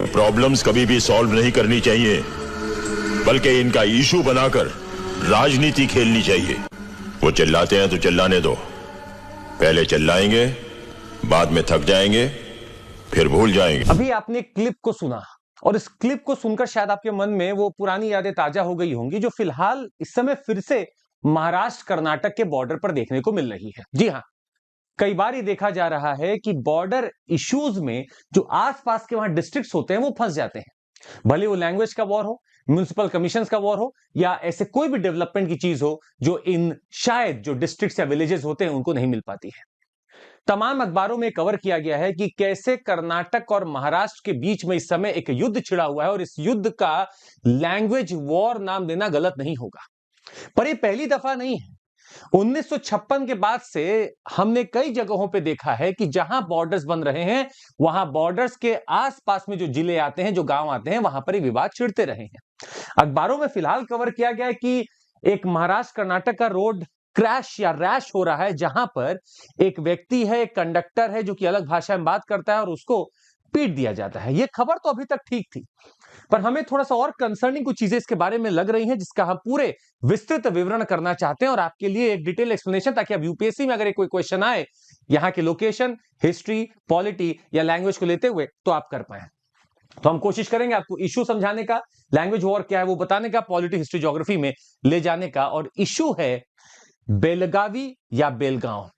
Problems कभी भी solve नहीं करनी चाहिए, बल्कि इनका इशू बनाकर राजनीति खेलनी चाहिए। वो चिल्लाते हैं तो चिल्लाने दो, पहले चिल्लाएंगे, बाद में थक जाएंगे, फिर भूल जाएंगे। अभी आपने क्लिप को सुना और इस क्लिप को सुनकर शायद आपके मन में वो पुरानी यादें ताजा हो गई होंगी जो फिलहाल इस समय फिर से महाराष्ट्र कर्नाटक के बॉर्डर पर देखने को मिल रही है। जी हां, कई बार ये देखा जा रहा है कि बॉर्डर इश्यूज में जो आसपास के वहां डिस्ट्रिक्ट्स होते हैं वो फंस जाते हैं, भले वो लैंग्वेज का वॉर हो, म्युनिसिपल कमीशन का वॉर हो या ऐसे कोई भी डेवलपमेंट की चीज हो जो इन शायद जो डिस्ट्रिक्ट्स या विलेजेस होते हैं उनको नहीं मिल पाती है। तमाम अखबारों में कवर किया गया है कि कैसे कर्नाटक और महाराष्ट्र के बीच में इस समय एक युद्ध छिड़ा हुआ है और इस युद्ध का लैंग्वेज वॉर नाम देना गलत नहीं होगा। पर यह पहली दफा नहीं है। 1956 के बाद से हमने कई जगहों पे देखा है कि जहां बॉर्डर्स बन रहे हैं वहां बॉर्डर्स के आसपास में जो जिले आते हैं, जो गांव आते हैं, वहां पर ही विवाद छिड़ते रहे हैं। अखबारों में फिलहाल कवर किया गया है कि एक महाराष्ट्र कर्नाटक का रोड क्रैश या रैश हो रहा है, जहां पर एक व्यक्ति है, एक कंडक्टर है जो कि अलग भाषा में बात करता है और उसको पीट दिया जाता है। यह खबर तो अभी तक ठीक थी, पर हमें थोड़ा सा और कंसर्निंग कुछ चीजें इसके बारे में लग रही हैं जिसका हम पूरे विस्तृत विवरण करना चाहते हैं और आपके लिए एक डिटेल एक्सप्लेनेशन, ताकि अब यूपीएससी में अगर कोई क्वेश्चन आए यहां के लोकेशन, हिस्ट्री, पॉलिटी या लैंग्वेज को लेते हुए तो आप कर पाए। तो हम कोशिश करेंगे आपको इश्यू समझाने का, लैंग्वेज वॉर क्या है वो बताने का, पॉलिटी, हिस्ट्री, ज्योग्राफी में ले जाने का। और इश्यू है बेलगावी या बेलगांव।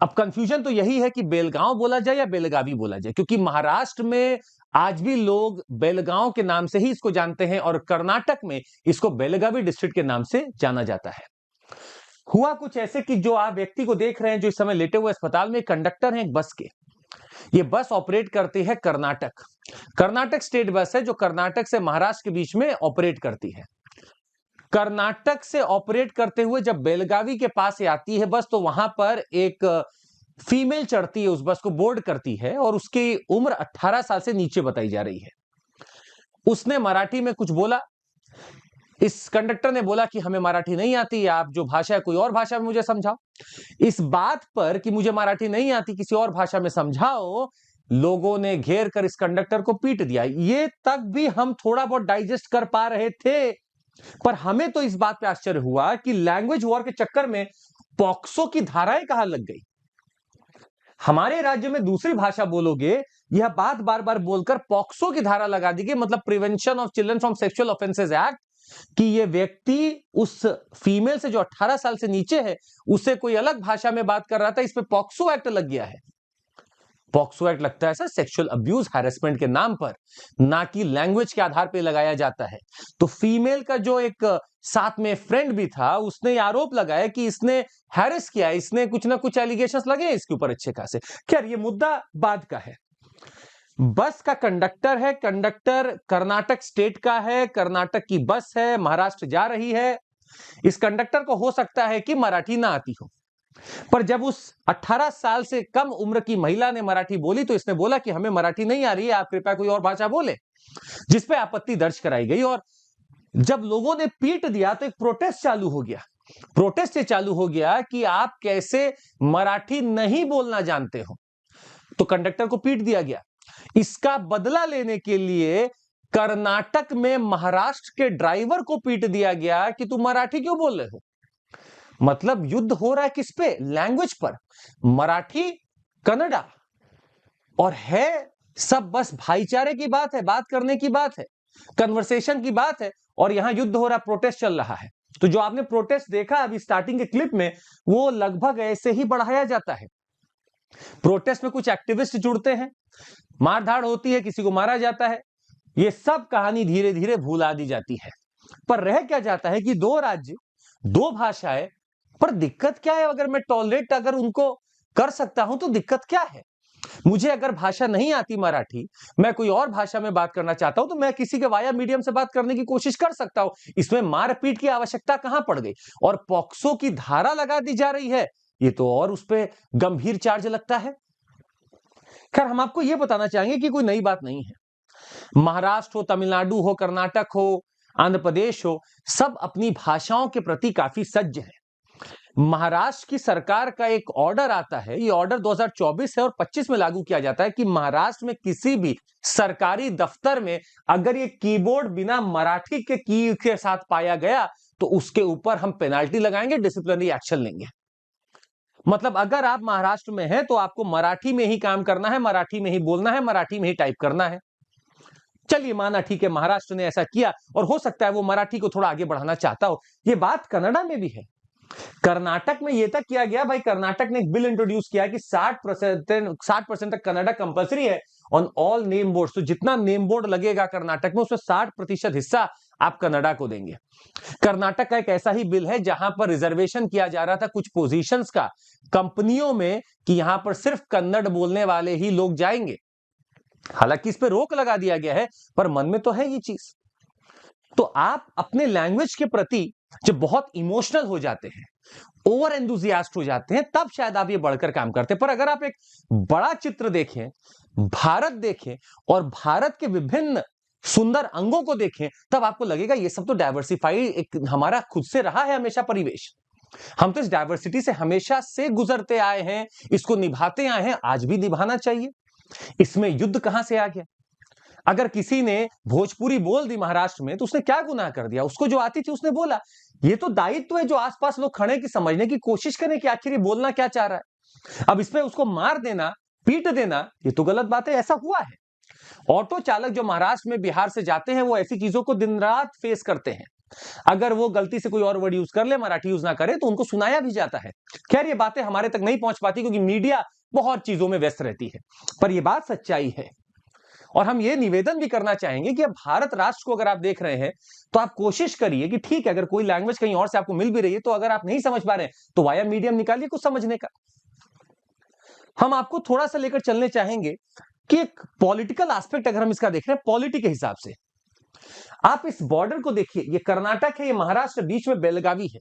अब कंफ्यूजन तो यही है कि बेलगांव बोला जाए या बेलगावी बोला जाए, क्योंकि महाराष्ट्र में आज भी लोग बेलगांव के नाम से ही इसको जानते हैं और कर्नाटक में इसको बेलगावी डिस्ट्रिक्ट के नाम से जाना जाता है। हुआ कुछ ऐसे कि जो आप व्यक्ति को देख रहे हैं जो इस समय लेटे हुए अस्पताल में कंडक्टर हैं एक बस के, ये बस ऑपरेट करती है कर्नाटक स्टेट बस है जो कर्नाटक से महाराष्ट्र के बीच में ऑपरेट करती है। कर्नाटक से ऑपरेट करते हुए जब बेलगावी के पास आती है बस, तो वहां पर एक फीमेल चढ़ती है, उस बस को बोर्ड करती है और उसकी उम्र 18 साल से नीचे बताई जा रही है। उसने मराठी में कुछ बोला, इस कंडक्टर ने बोला कि हमें मराठी नहीं आती, आप जो भाषा है कोई और भाषा में मुझे समझाओ। इस बात पर कि मुझे मराठी नहीं आती, किसी और भाषा में समझाओ, लोगों ने घेर कर इस कंडक्टर को पीट दिया। ये तक भी हम थोड़ा बहुत डाइजेस्ट कर पा रहे थे, पर हमें तो इस बात पे आश्चर्य हुआ कि लैंग्वेज वॉर के चक्कर में पॉक्सो की धाराएं कहां लग गई। हमारे राज्य में दूसरी भाषा बोलोगे, यह बात बार बार बोलकर पॉक्सो की धारा लगा दी गई, मतलब prevention of children from sexual offences act, कि यह व्यक्ति उस फीमेल से जो 18 साल से नीचे है उससे कोई अलग भाषा में बात कर रहा था, इस पे पॉक्सो एक्ट लग गया है। पॉक्सो एक्ट लगता है सर सेक्सुअल अब्यूज हैरेसमेंट के नाम पर, ना कि लैंग्वेज के आधार पर लगाया जाता है। तो फीमेल का जो एक साथ में फ्रेंड भी था, उसने आरोप लगाया कि इसने हैरेस किया, इसने कुछ ना कुछ एलिगेशंस लगे इसके ऊपर अच्छे खासे। खैर ये मुद्दा बाद का है। बस का कंडक्टर है, कंडक्टर कर्नाटक स्टेट का है, कर्नाटक की बस है, महाराष्ट्र जा रही है। इस कंडक्टर को हो सकता है कि मराठी ना आती हो, पर जब उस 18 साल से कम उम्र की महिला ने मराठी बोली तो इसने बोला कि हमें मराठी नहीं आ रही है, आप कृपया कोई और भाषा बोले, जिसपे आपत्ति दर्ज कराई गई। और जब लोगों ने पीट दिया तो एक प्रोटेस्ट चालू हो गया। प्रोटेस्ट ये चालू हो गया कि आप कैसे मराठी नहीं बोलना जानते हो, तो कंडक्टर को पीट दिया गया। इसका बदला लेने के लिए कर्नाटक में महाराष्ट्र के ड्राइवर को पीट दिया गया कि तुम मराठी क्यों बोल रहे हो। मतलब युद्ध हो रहा है किस पे? लैंग्वेज पर। मराठी, कन्नड़ा, और है सब बस भाईचारे की बात है, बात करने की बात है, कन्वर्सेशन की बात है, और यहां युद्ध हो रहा, प्रोटेस्ट चल रहा है। तो जो आपने प्रोटेस्ट देखा अभी स्टार्टिंग के क्लिप में, वो लगभग ऐसे ही बढ़ाया जाता है। प्रोटेस्ट में कुछ एक्टिविस्ट जुड़ते हैं, मारधाड़ होती है, किसी को मारा जाता है, ये सब कहानी धीरे धीरे भुला दी जाती है। पर रह क्या जाता है कि दो राज्य, दो भाषाएं, पर दिक्कत क्या है? अगर मैं टॉलरेट अगर उनको कर सकता हूं तो दिक्कत क्या है? मुझे अगर भाषा नहीं आती मराठी, मैं कोई और भाषा में बात करना चाहता हूं तो मैं किसी के वाया मीडियम से बात करने की कोशिश कर सकता हूं। इसमें मारपीट की आवश्यकता कहां पड़ गई? और पॉक्सो की धारा लगा दी जा रही है, ये तो और उस पर गंभीर चार्ज लगता है। खैर हम आपको यह बताना चाहेंगे कि कोई नई बात नहीं है। महाराष्ट्र हो, तमिलनाडु हो, कर्नाटक हो, आंध्र प्रदेश हो, सब अपनी भाषाओं के प्रति काफी सज्ज है। महाराष्ट्र की सरकार का एक ऑर्डर आता है, ये ऑर्डर 2024 है और 25 में लागू किया जाता है कि महाराष्ट्र में किसी भी सरकारी दफ्तर में अगर ये कीबोर्ड बिना मराठी के की के साथ पाया गया तो उसके ऊपर हम पेनाल्टी लगाएंगे, डिसिप्लिनरी एक्शन लेंगे। मतलब अगर आप महाराष्ट्र में हैं तो आपको मराठी में ही काम करना है, मराठी में ही बोलना है, मराठी में ही टाइप करना है। चलिए माना ठीक है, महाराष्ट्र ने ऐसा किया और हो सकता है वो मराठी को थोड़ा आगे बढ़ाना चाहता हो। ये बात कनाडा में भी है। कर्नाटक में यह तक किया गया, भाई कर्नाटक ने एक बिल इंट्रोड्यूस किया कि 60% तक कन्नड़ा कंपलसरी है ऑन ऑल नेम बोर्ड। तो जितना नेम बोर्ड लगेगा कर्नाटक में उसमें 60% हिस्सा आप कन्नड़ा को देंगे। कर्नाटक का एक ऐसा ही बिल है जहां पर रिजर्वेशन किया जा रहा था कुछ पोजीशंस का कंपनियों में कि यहां पर सिर्फ कन्नड़ बोलने वाले ही लोग जाएंगे। हालांकि इस पे रोक लगा दिया गया है, पर मन में तो है ये चीज। तो आप अपने लैंग्वेज के प्रति जब बहुत इमोशनल हो जाते हैं, ओवर एंथुसियास्ट हो जाते हैं, तब शायद आप ये बढ़कर काम करते हैं। पर अगर आप एक बड़ा चित्र देखें, भारत देखें और भारत के विभिन्न सुंदर अंगों को देखें, तब आपको लगेगा ये सब तो डाइवर्सिफाइड एक हमारा खुद से रहा है हमेशा परिवेश। हम तो इस डाइवर्सिटी से हमेशा से गुजरते आए हैं, इसको निभाते आए हैं, आज भी निभाना चाहिए। इसमें युद्ध कहां से आ गया? अगर किसी ने भोजपुरी बोल दी महाराष्ट्र में तो उसने क्या गुनाह कर दिया? उसको जो आती थी उसने बोला। ये तो दायित्व है जो आसपास लोग खड़े की समझने की कोशिश करें कि आखिर ये बोलना क्या चाह रहा है। अब इसमें उसको मार देना, पीट देना, ये तो गलत बात है। ऐसा हुआ है। ऑटो चालक जो महाराष्ट्र में बिहार से जाते हैं वो ऐसी चीजों को दिन रात फेस करते हैं। अगर वो गलती से कोई और वर्ड यूज कर ले, मराठी यूज ना करे, तो उनको सुनाया भी जाता है। खैर ये बातें हमारे तक नहीं पहुंच पाती क्योंकि मीडिया बहुत चीजों में व्यस्त रहती है, पर यह बात सच्चाई है। और हम ये निवेदन भी करना चाहेंगे कि अब भारत राष्ट्र को अगर आप देख रहे हैं तो आप कोशिश करिए कि ठीक है, अगर कोई लैंग्वेज कहीं और से आपको मिल भी रही है तो अगर आप नहीं समझ पा रहे हैं तो वाया मीडियम निकालिए कुछ समझने का। हम आपको थोड़ा सा लेकर चलने चाहेंगे कि एक पॉलिटिकल एस्पेक्ट अगर हम इसका देख रहे हैं पॉलिटी के हिसाब से, आप इस बॉर्डर को देखिए। ये कर्नाटक है, ये महाराष्ट्र, बीच में बेलगावी है।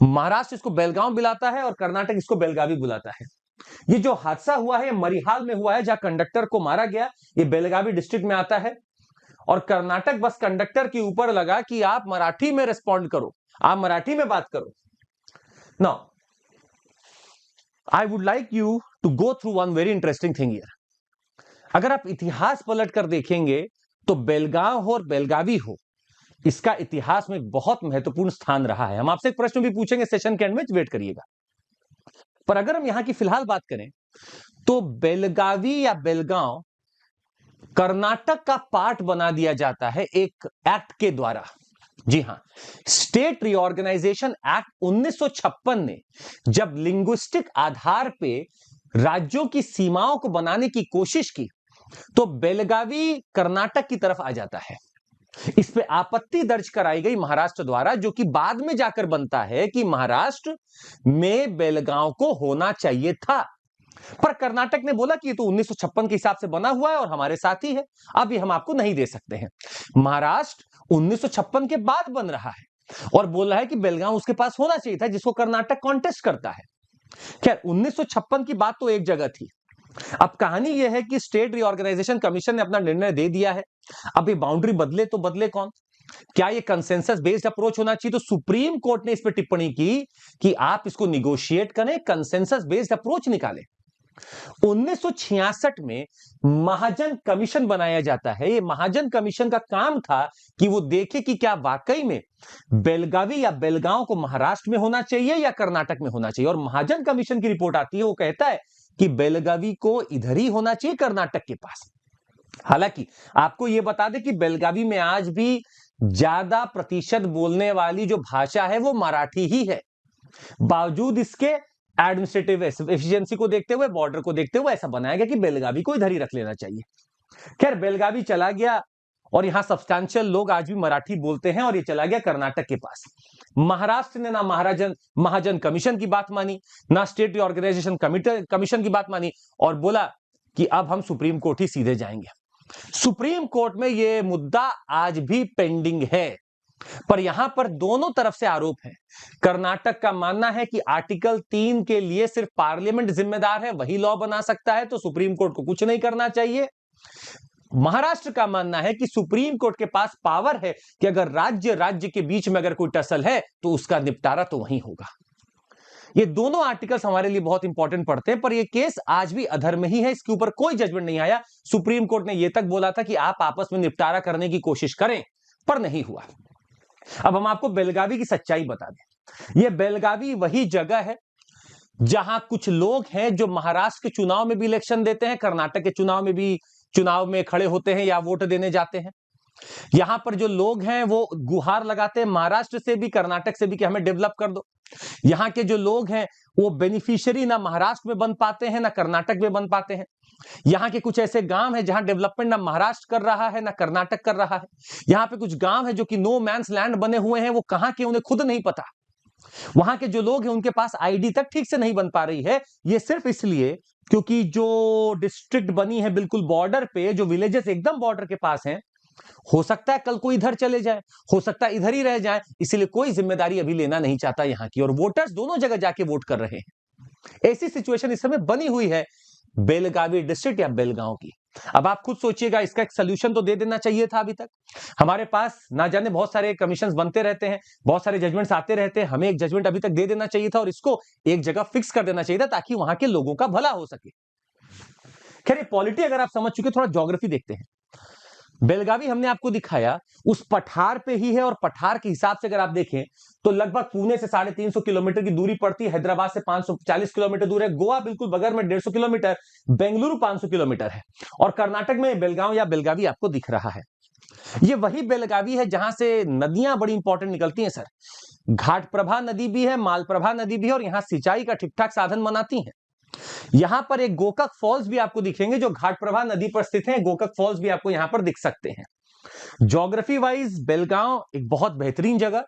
महाराष्ट्र इसको बेलगांव बुलाता है और कर्नाटक इसको बेलगावी बुलाता है। ये जो हादसा हुआ है मरिहाल में हुआ है जहां कंडक्टर को मारा गया, ये बेलगावी डिस्ट्रिक्ट में आता है। और कर्नाटक बस कंडक्टर के ऊपर लगा कि आप मराठी में रिस्पॉन्ड करो, आप मराठी में बात करो। Now I would like you to go through one very interesting thing here. अगर आप इतिहास पलट कर देखेंगे तो बेलगांव हो और बेलगावी हो, इसका इतिहास में बहुत महत्वपूर्ण स्थान रहा है। हम आपसे एक प्रश्न भी पूछेंगे सेशन के एंड में, वेट करिएगा। पर अगर हम यहां की फिलहाल बात करें तो बेलगावी या बेलगांव कर्नाटक का पार्ट बना दिया जाता है एक एक्ट के द्वारा। जी हां, स्टेट रीऑर्गेनाइजेशन एक्ट 1956 ने जब लिंग्विस्टिक आधार पे राज्यों की सीमाओं को बनाने की कोशिश की तो बेलगावी कर्नाटक की तरफ आ जाता है। इस पे आपत्ति दर्ज कराई गई महाराष्ट्र द्वारा, जो कि बाद में जाकर बनता है कि महाराष्ट्र में बेलगांव को होना चाहिए था। पर कर्नाटक ने बोला कि ये तो 1956 के हिसाब से बना हुआ है और हमारे साथ ही है, अब ये हम आपको नहीं दे सकते हैं। महाराष्ट्र 1956 के बाद बन रहा है और बोल रहा है कि बेलगांव उसके पास होना चाहिए था, जिसको कर्नाटक कॉन्टेस्ट करता है। खैर 1956 की बात तो एक जगह थी। अब कहानी यह है कि स्टेट रीऑर्गेनाइजेशन कमीशन ने अपना निर्णय दे दिया है। अब ये बाउंड्री बदले तो बदले कौन? क्या ये कंसेंसस बेस्ड अप्रोच होना चाहिए? तो सुप्रीम कोर्ट ने इस पर टिप्पणी की कि आप इसको निगोशिएट करें, कंसेंसस बेस्ड अप्रोच निकालें। 1966 में महाजन कमीशन बनाया जाता है। ये महाजन कमीशन का काम था कि वो देखे कि क्या वाकई में बेलगावी या बेलगांव को महाराष्ट्र में होना चाहिए या कर्नाटक में होना चाहिए। और महाजन कमीशन की रिपोर्ट आती है, वो कहता है कि बेलगावी को इधर ही होना चाहिए, कर्नाटक के पास। हालांकि आपको यह बता दें कि बेलगावी में आज भी ज्यादा प्रतिशत बोलने वाली जो भाषा है वो मराठी ही है। बावजूद इसके एडमिनिस्ट्रेटिव एफिशिएंसी को देखते हुए, बॉर्डर को देखते हुए ऐसा बनाया गया कि बेलगावी को इधर ही रख लेना चाहिए। खैर बेलगावी चला गया और यहां सब्सटैंशियल लोग आज भी मराठी बोलते हैं और ये चला गया कर्नाटक के पास। महाराष्ट्र ने ना महाजन कमीशन की बात मानी, ना स्टेट रीऑर्गेनाइजेशन कमीशन की बात मानी और बोला कि अब हम सुप्रीम कोर्ट ही सीधे जाएंगे। सुप्रीम कोर्ट में यह मुद्दा आज भी पेंडिंग है। पर यहां पर दोनों तरफ से आरोप है। कर्नाटक का मानना है कि आर्टिकल 3 के लिए सिर्फ पार्लियामेंट जिम्मेदार है, वही लॉ बना सकता है, तो सुप्रीम कोर्ट को कुछ नहीं करना चाहिए। महाराष्ट्र का मानना है कि सुप्रीम कोर्ट के पास पावर है कि अगर राज्य के बीच में अगर कोई टसल है तो उसका निपटारा तो वहीं होगा। ये दोनों आर्टिकल्स हमारे लिए बहुत इंपॉर्टेंट पड़ते हैं, पर ये केस आज भी अधर्म ही है, इसके ऊपर कोई जजमेंट नहीं आया। सुप्रीम कोर्ट ने यह तक बोला था कि आप आपस में निपटारा करने की कोशिश करें, पर नहीं हुआ। अब हम आपको बेलगावी की सच्चाई बता दें। यह बेलगावी वही जगह है जहां कुछ लोग हैं जो महाराष्ट्र के चुनाव में भी इलेक्शन देते हैं, कर्नाटक के चुनाव में भी चुनाव में खड़े होते हैं या वोट देने जाते हैं। यहां पर जो लोग हैं वो गुहार लगाते हैं महाराष्ट्र से भी, कर्नाटक से भी कि हमें डेवलप कर दो। यहां के जो लोग हैं वो बेनिफिशियरी ना महाराष्ट्र में बन पाते हैं ना कर्नाटक में बन पाते हैं। यहाँ के कुछ ऐसे गांव हैं जहां डेवलपमेंट ना महाराष्ट्र कर रहा है ना कर्नाटक कर रहा है। यहाँ पे कुछ गांव है जो कि नो मैंस लैंड बने हुए हैं, वो कहां के उन्हें खुद नहीं पता। वहां के जो लोग हैं उनके पास आईडी तक ठीक से नहीं बन पा रही है। ये सिर्फ इसलिए क्योंकि जो डिस्ट्रिक्ट बनी है बिल्कुल बॉर्डर पे, जो विलेजेस एकदम बॉर्डर के पास हैं, हो सकता है कल को इधर चले जाए, हो सकता है इधर ही रह जाए, इसलिए कोई जिम्मेदारी अभी लेना नहीं चाहता यहाँ की, और वोटर्स दोनों जगह जाके वोट कर रहे हैं। ऐसी सिचुएशन इस समय बनी हुई है बेलगावी डिस्ट्रिक्ट या बेलगांव की। अब आप खुद सोचिएगा, इसका एक सोल्यूशन तो दे देना चाहिए था। अभी तक हमारे पास ना जाने बहुत सारे कमीशंस बनते रहते हैं, बहुत सारे जजमेंट्स आते रहते हैं, हमें एक जजमेंट अभी तक दे देना चाहिए था और इसको एक जगह फिक्स कर देना चाहिए था ताकि वहां के लोगों का भला हो सके। खैर, पॉलिटी अगर आप समझ चुके, थोड़ा ज्योग्राफी देखते हैं। बेलगावी हमने आपको दिखाया उस पठार पे ही है, और पठार के हिसाब से अगर आप देखें तो लगभग पुणे से 350 किलोमीटर की दूरी पड़ती है, हैदराबाद से 540 किलोमीटर दूर है, गोवा बिल्कुल बगल में 150 किलोमीटर, बेंगलुरु 500 किलोमीटर है, और कर्नाटक में बेलगांव या बेलगावी आपको दिख रहा है। ये वही बेलगावी है जहां से नदियां बड़ी इंपॉर्टेंट निकलती हैं सर। घाटप्रभा नदी भी है, मालप्रभा नदी भी है, और यहां सिंचाई का ठीक ठाक साधन बनाती हैं। यहां पर एक गोकक फॉल्स भी आपको दिखेंगे जो घाटप्रभा नदी पर स्थित है। गोकक फॉल्स भी आपको यहां पर दिख सकते हैं। ज्योग्राफी वाइज बेलगांव एक बहुत बेहतरीन जगह,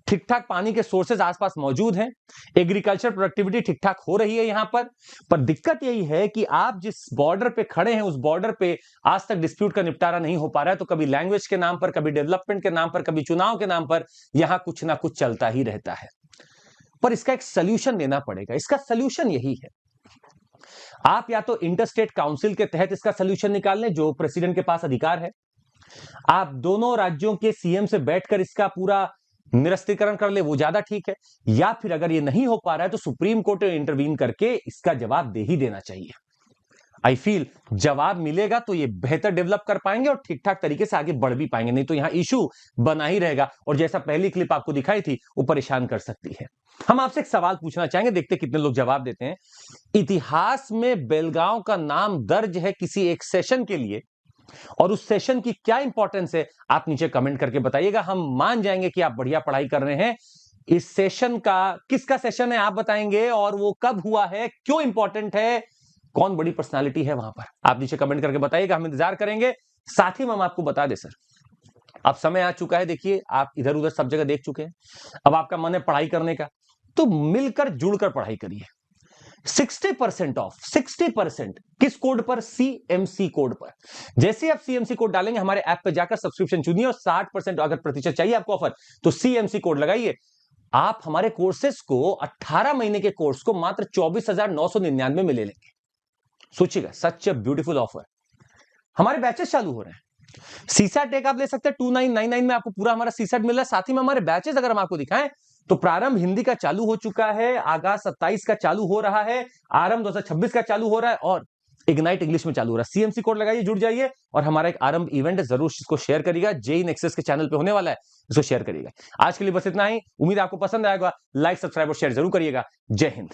ठीक ठाक पानी के सोर्सेज आसपास मौजूद हैं, एग्रीकल्चर प्रोडक्टिविटी ठीक ठाक हो रही है यहां पर दिक्कत यही है कि आप जिस बॉर्डर पे खड़े हैं उस बॉर्डर पे आज तक डिस्प्यूट का निपटारा नहीं हो पा रहा है। तो कभी लैंग्वेज के नाम पर, कभी डेवलपमेंट के नाम पर, कभी चुनाव के नाम पर यहां कुछ ना कुछ चलता ही रहता है। पर इसका एक सोल्यूशन लेना पड़ेगा। इसका सोल्यूशन यही है, आप या तो इंटरस्टेट काउंसिल के तहत इसका सोल्यूशन निकाल लें, जो प्रेसिडेंट के पास अधिकार है। आप दोनों राज्यों के सीएम से बैठकर इसका पूरा निरस्तीकरण कर ले, वो ज्यादा ठीक है। या फिर अगर ये नहीं हो पा रहा है तो सुप्रीम कोर्ट इंटरवीन करके इसका जवाब दे ही देना चाहिए। आई फील जवाब मिलेगा तो ये बेहतर डेवलप कर पाएंगे और ठीक ठाक तरीके से आगे बढ़ भी पाएंगे, नहीं तो यहां इशू बना ही रहेगा और जैसा पहली क्लिप आपको दिखाई थी वो परेशान कर सकती है। हम आपसे एक सवाल पूछना चाहेंगे, देखते कितने लोग जवाब देते हैं। इतिहास में बेलगांव का नाम दर्ज है किसी एक सेशन के लिए, और उस सेशन की क्या इंपॉर्टेंस है आप नीचे कमेंट करके बताइएगा। हम मान जाएंगे कि आप बढ़िया पढ़ाई कर रहे हैं। इस सेशन का किसका सेशन है आप बताएंगे, और वो कब हुआ है, क्यों इंपॉर्टेंट है, कौन बड़ी पर्सनालिटी है वहां पर, आप नीचे कमेंट करके बताइएगा। हम इंतजार करेंगे। साथ ही में हम आपको बता दें सर, अब समय आ चुका है, देखिए आप इधर उधर सब जगह देख चुके हैं, अब आपका मन है पढ़ाई करने का, तो मिलकर जुड़कर पढ़ाई करिए। 60% ऑफ, 60% किस कोड पर? CMC कोड पर। जैसे आप CMC कोड डालेंगे हमारे ऐप पे जाकर सब्सक्रिप्शन चुनिए और 60% अगर प्रतिशत चाहिए आपको ऑफर तो CMC कोड लगाइए। आप हमारे कोर्सेस को 18 महीने के कोर्स को मात्र 24,999 में ले लेंगे। सोचिएगा, सच ए ब्यूटीफुल ऑफर। हमारे बैचेस चालू हो रहे हैं। CSAT एक आप ले सकते हैं 2999 में, आपको पूरा हमारा CSAT मिल रहा है। साथ ही में हमारे बैचेस अगर हम आपको दिखाएं तो प्रारंभ हिंदी का चालू हो चुका है, आगाज 27 का चालू हो रहा है, आरंभ 2026 का चालू हो रहा है, और इग्नाइट इंग्लिश में चालू हो रहा है। CMC कोड लगाइए, जुड़ जाइए, और हमारा एक आरंभ इवेंट है, जरूर इसको शेयर करिएगा। JEE नेक्सस के चैनल पे होने वाला है, इसको शेयर करिएगा। आज के लिए बस इतना ही। उम्मीद आपको पसंद आएगा। लाइक, सब्सक्राइब और शेयर जरूर करिएगा। जय हिंद।